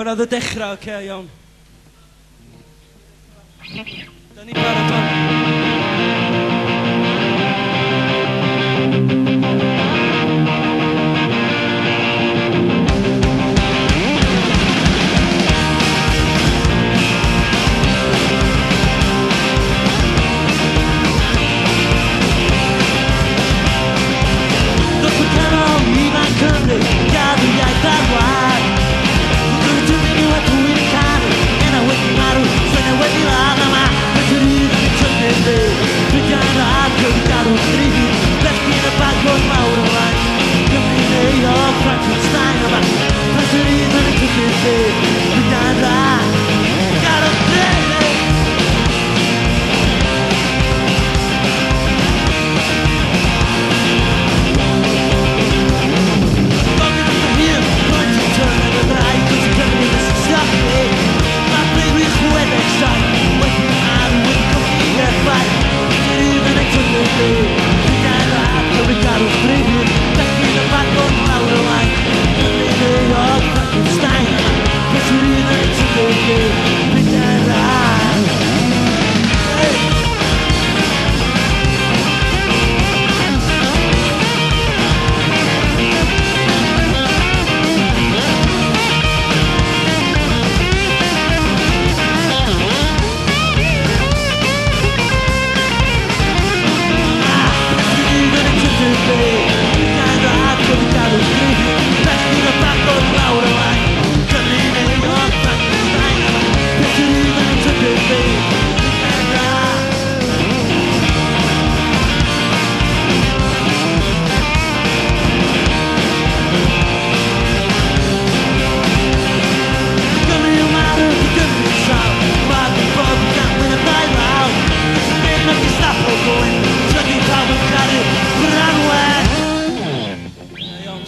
Mae'n oedd y dechrau, oce, iawn. Da ni barod o'n.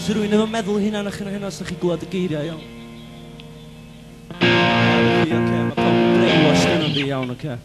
Os rwy'n efo meddwl hynna'n eich hynna os ydych chi glwad y geiriau, iawn. Oce, mae pob brainwash yn fi, iawn, oce.